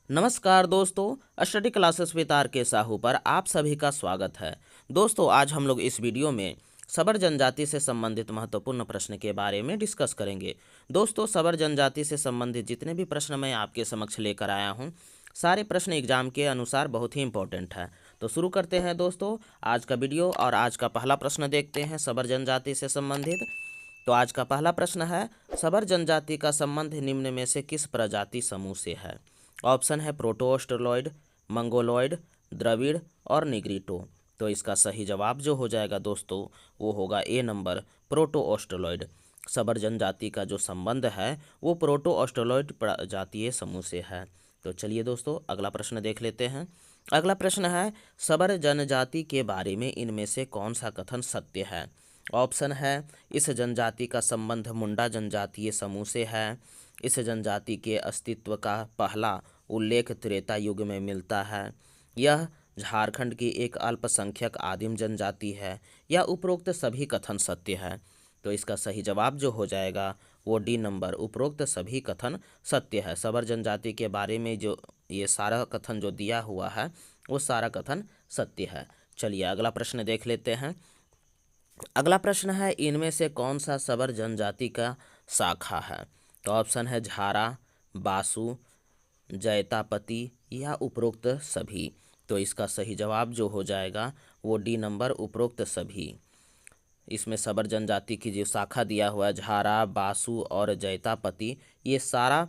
नमस्कार दोस्तों, study classes with are के साहू पर आप सभी का स्वागत है। दोस्तों, आज हम लोग इस वीडियो में सबर जनजाति से संबंधित महत्वपूर्ण प्रश्न के बारे में डिस्कस करेंगे। दोस्तों, सबर जनजाति से संबंधित जितने भी प्रश्न मैं आपके समक्ष लेकर आया हूं, सारे प्रश्न एग्जाम के अनुसार बहुत ही इंपॉर्टेंट है। तो शुरू करते हैं दोस्तों आज का वीडियो। और आज का पहला प्रश्न देखते हैं सबर जनजाति से संबंधित। तो आज का पहला प्रश्न है, सबर जनजाति का संबंध निम्न में से किस प्रजाति समूह से है? ऑप्शन है प्रोटो ऑस्ट्रेलॉयड, मंगोलॉयड, द्रविड़ और निग्रिटो। तो इसका सही जवाब जो हो जाएगा दोस्तों वो होगा ए नंबर, प्रोटो ऑस्ट्रेलॉयड। सबर जनजाति का जो संबंध है वो प्रोटो ऑस्ट्रेलॉयड प्रजातीय समूह से है। तो चलिए दोस्तों अगला प्रश्न देख लेते हैं। अगला प्रश्न है, सबर जनजाति के बारे में इनमें से कौन सा कथन सत्य है? ऑप्शन है, इस जनजाति का संबंध मुंडा जनजातीय समूह से है। इस जनजाति के अस्तित्व का पहला उल्लेख त्रेता युग में मिलता है। यह झारखंड की एक अल्पसंख्यक आदिम जनजाति है। या उपरोक्त सभी कथन सत्य है। तो इसका सही जवाब जो हो जाएगा वो डी नंबर, उपरोक्त सभी कथन सत्य है। सबर जनजाति के बारे में जो ये सारा कथन जो दिया हुआ है वो सारा कथन सत्य है। चलिए अगला प्रश्न देख लेते हैं। अगला प्रश्न है, इनमें से कौन सा सबर जनजाति का शाखा है? तो ऑप्शन है झारा, बासु, जैतापति या उपरोक्त सभी। तो इसका सही जवाब जो हो जाएगा वो डी नंबर, उपरोक्त सभी। इसमें सबर जनजाति की जो शाखा दिया हुआ है झारा, बासु और जैतापति, ये सारा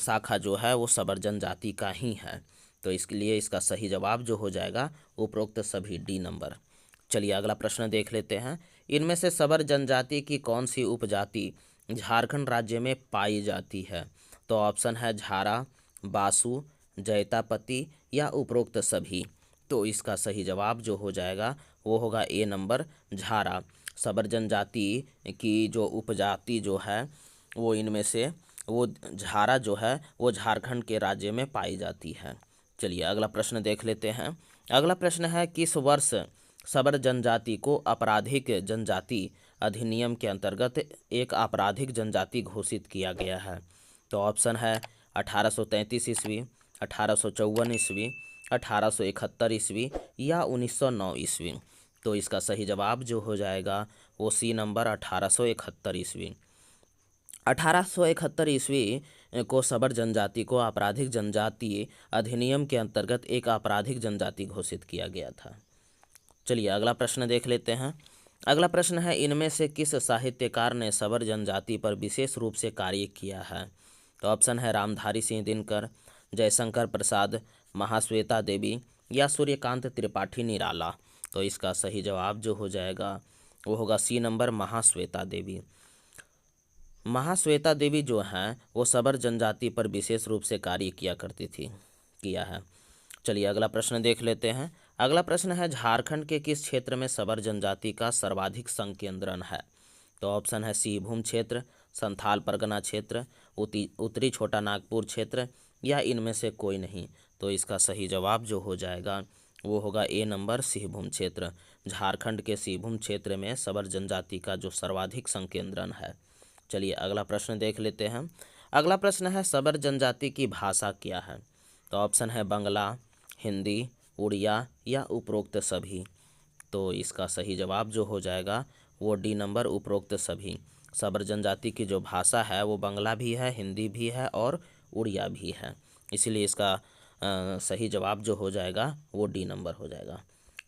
शाखा जो है वो सबर जनजाति का ही है। तो इसके लिए इसका सही जवाब जो हो जाएगा उपरोक्त सभी, डी नंबर। चलिए अगला प्रश्न देख लेते हैं। इनमें से सबर जनजाति की कौन सी उपजाति झारखंड राज्य में पाई जाती है? तो ऑप्शन है झारा, बासु, जैतापति या उपरोक्त सभी। तो इसका सही जवाब जो हो जाएगा वो होगा ए नंबर, झारा। सबर जनजाति की जो उपजाति जो है वो इनमें से वो झारा जो है वो झारखंड के राज्य में पाई जाती है। चलिए अगला प्रश्न देख लेते हैं। अगला प्रश्न है, किस वर्ष सबर जनजाति को आपराधिक जनजाति अधिनियम के अंतर्गत एक आपराधिक जनजाति घोषित किया गया है? तो ऑप्शन है 1833 ईस्वी, 1854 ईस्वी, 1871 ईस्वी या 1909 ईस्वी। तो इसका सही जवाब जो हो जाएगा वो सी नंबर, 1871 ईस्वी। 1871 ईस्वी को सबर जनजाति को आपराधिक जनजाति अधिनियम के अंतर्गत एक आपराधिक जनजाति घोषित किया गया था। चलिए अगला प्रश्न देख लेते हैं। अगला प्रश्न है, इनमें से किस साहित्यकार ने सबर जनजाति पर विशेष रूप से कार्य किया है? तो ऑप्शन है रामधारी सिंह दिनकर, जयशंकर प्रसाद, महाश्वेता देवी या सूर्यकांत त्रिपाठी निराला। तो इसका सही जवाब जो हो जाएगा वो होगा सी नंबर, महाश्वेता देवी। महाश्वेता देवी जो हैं वो सबर जनजाति पर विशेष रूप से कार्य किया है। चलिए अगला प्रश्न देख लेते हैं। अगला प्रश्न है, झारखंड के किस क्षेत्र में सबर जनजाति का सर्वाधिक संकेंद्रण है? तो ऑप्शन है सिंहभूम क्षेत्र, संथाल परगना क्षेत्र, उत्तरी छोटा नागपुर क्षेत्र या इनमें से कोई नहीं। तो इसका सही जवाब जो हो जाएगा वो होगा ए नंबर, सिंहभूम क्षेत्र। झारखंड के सिंहभूम क्षेत्र में सबर जनजाति का जो सर्वाधिक संकेंद्रण है। चलिए अगला प्रश्न देख लेते हैं। अगला प्रश्न है, सबर जनजाति की भाषा क्या है? तो ऑप्शन है बंगला, हिंदी, उड़िया या उपरोक्त सभी। तो इसका सही जवाब जो हो जाएगा वो डी नंबर, उपरोक्त सभी। सबर जनजाति की जो भाषा है वो बंगला भी है, हिंदी भी है और उड़िया भी है। इसीलिए इसका सही जवाब जो हो जाएगा वो डी नंबर हो जाएगा।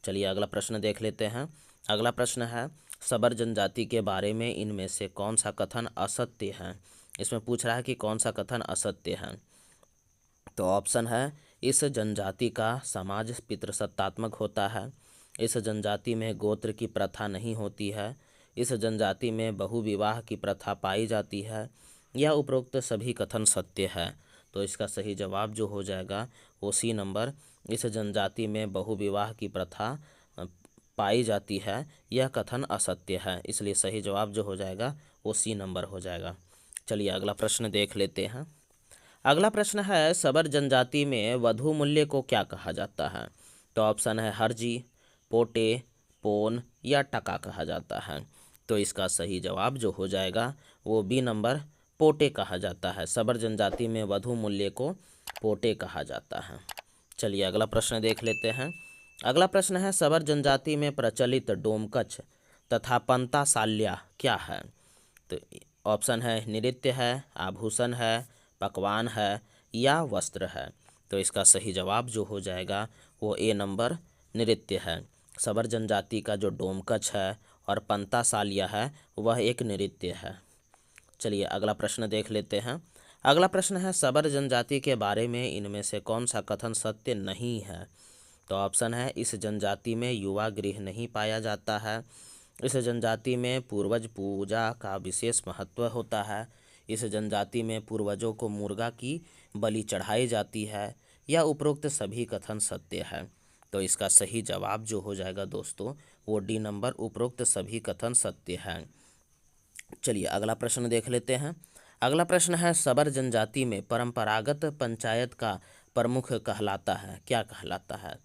चलिए अगला प्रश्न देख लेते हैं। अगला प्रश्न है, सबर जनजाति के बारे में इनमें से कौन सा कथन असत्य है? इसमें पूछ रहा है कि कौन सा कथन असत्य है। तो ऑप्शन है, इस जनजाति का समाज पितृसत्तात्मक होता है। इस जनजाति में गोत्र की प्रथा नहीं होती है। इस जनजाति में बहुविवाह की प्रथा पाई जाती है या उपरोक्त सभी कथन सत्य है। तो इसका सही जवाब जो हो जाएगा वो सी नंबर, इस जनजाति में बहुविवाह की प्रथा पाई जाती है यह कथन असत्य है। इसलिए सही जवाब जो हो जाएगा वो सी नंबर हो जाएगा। चलिए अगला प्रश्न देख लेते हैं। अगला प्रश्न है, सबर जनजाति में वधु मूल्य को क्या कहा जाता है? तो ऑप्शन है हर्जी, पोटे, पोन या टका कहा जाता है। तो इसका सही जवाब जो हो जाएगा वो बी नंबर, पोटे कहा जाता है। सबर जनजाति में वधु मूल्य को पोटे कहा जाता है। चलिए अगला प्रश्न देख लेते हैं। अगला प्रश्न है, सबर जनजाति में प्रचलित डोमकच तथा पंता साल्या क्या है? तो ऑप्शन है नृत्य है, आभूषण है, पकवान है या वस्त्र है। तो इसका सही जवाब जो हो जाएगा वो ए नंबर नृत्य है। सबर जनजाति का जो डोमकच है और पंता सालिया है वह एक नृत्य है। चलिए अगला प्रश्न देख लेते हैं। अगला प्रश्न है, सबर जनजाति के बारे में इनमें से कौन सा कथन सत्य नहीं है? तो ऑप्शन है, इस जनजाति में युवा गृह नहीं पाया जाता है, इस जनजाति में पूर्वज पूजा का विशेष महत्व होता है, इस जनजाति में पूर्वजों को मुर्गा की बलि चढ़ाई जाती है, या उपरोक्त सभी कथन सत्य है। तो इसका सही जवाब जो हो जाएगा दोस्तों वो डी नंबर उपरोक्त सभी कथन सत्य है। चलिए अगला प्रश्न देख लेते हैं। अगला प्रश्न है, सबर जनजाति में परंपरागत पंचायत का प्रमुख कहलाता है क्या कहलाता है?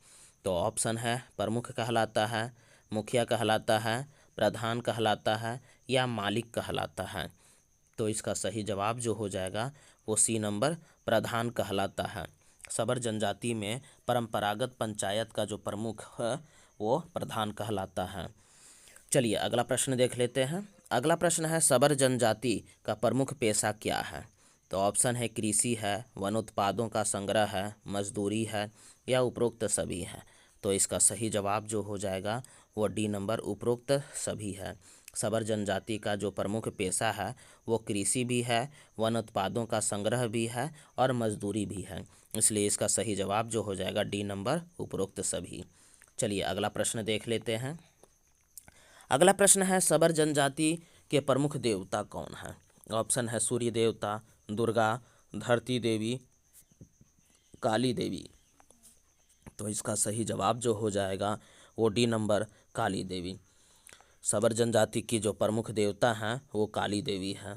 तो ऑप्शन है, प्रमुख कहलाता है, मुखिया कहलाता है, प्रधान कहलाता है या मालिक कहलाता है। तो इसका सही जवाब जो हो जाएगा वो सी नंबर प्रधान कहलाता है। सबर जनजाति में परंपरागत पंचायत का जो प्रमुख है वो प्रधान कहलाता है। चलिए अगला प्रश्न देख लेते हैं। अगला प्रश्न है, सबर जनजाति का प्रमुख पेशा क्या है? तो ऑप्शन है, कृषि है, वन उत्पादों का संग्रह है, मजदूरी है या उपरोक्त सभी है। तो इसका सही जवाब जो हो जाएगा वो डी नंबर उपरोक्त सभी है। सबर जनजाति का जो प्रमुख पेशा है वो कृषि भी है, वन उत्पादों का संग्रह भी है और मजदूरी भी है, इसलिए इसका सही जवाब जो हो जाएगा डी नंबर उपरोक्त सभी। चलिए अगला प्रश्न देख लेते हैं। अगला प्रश्न है, सबर जनजाति के प्रमुख देवता कौन है? ऑप्शन है, सूर्य देवता, दुर्गा, धरती देवी, काली देवी। तो इसका सही जवाब जो हो जाएगा वो डी नंबर काली देवी। सबर जनजाति की जो प्रमुख देवता हैं वो काली देवी है।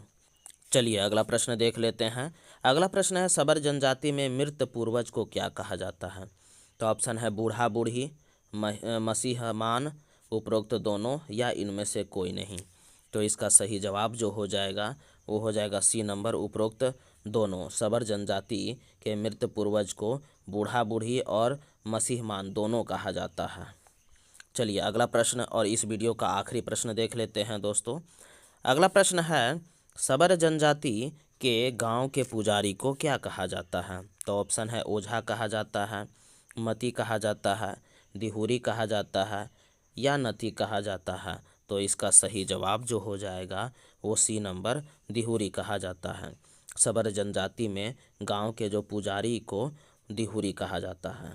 चलिए अगला प्रश्न देख लेते हैं। अगला प्रश्न है, सबर जनजाति में मृत पूर्वज को क्या कहा जाता है? तो ऑप्शन है, बूढ़ा बूढ़ी, मसीहमान, उपरोक्त दोनों या इनमें से कोई नहीं। तो इसका सही जवाब जो हो जाएगा वो हो जाएगा सी नंबर उपरोक्त दोनों। सबर जनजाति के मृत पूर्वज को बूढ़ा बूढ़ी और मसीहमान दोनों कहा जाता है। चलिए अगला प्रश्न और इस वीडियो का आखिरी प्रश्न देख लेते हैं दोस्तों। अगला प्रश्न है, सबर जनजाति के गांव के पुजारी को क्या कहा जाता है? तो ऑप्शन है, ओझा कहा जाता है, मती कहा जाता है, दिहुरी कहा जाता है या नती कहा जाता है। तो इसका सही जवाब जो हो जाएगा वो सी नंबर दिहुरी कहा जाता है। सबर जनजाति में गांव के जो पुजारी को दिहुरी कहा जाता है।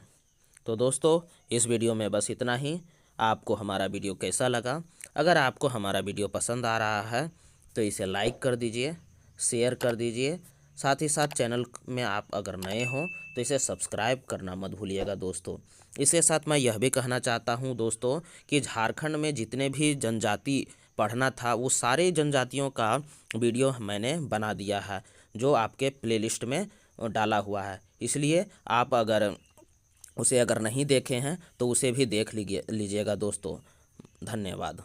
तो दोस्तों इस वीडियो में बस इतना ही। आपको हमारा वीडियो कैसा लगा? अगर आपको हमारा वीडियो पसंद आ रहा है तो इसे लाइक कर दीजिए, शेयर कर दीजिए, साथ ही साथ चैनल में आप अगर नए हों तो इसे सब्सक्राइब करना मत भूलिएगा दोस्तों। इसके साथ मैं यह भी कहना चाहता हूं दोस्तों कि झारखंड में जितने भी जनजाति पढ़ना था वो सारे जनजातियों का वीडियो मैंने बना दिया है जो आपके प्लेलिस्ट में डाला हुआ है, इसलिए आप अगर उसे नहीं देखे हैं तो उसे भी देख लीजिएगा दोस्तों। धन्यवाद।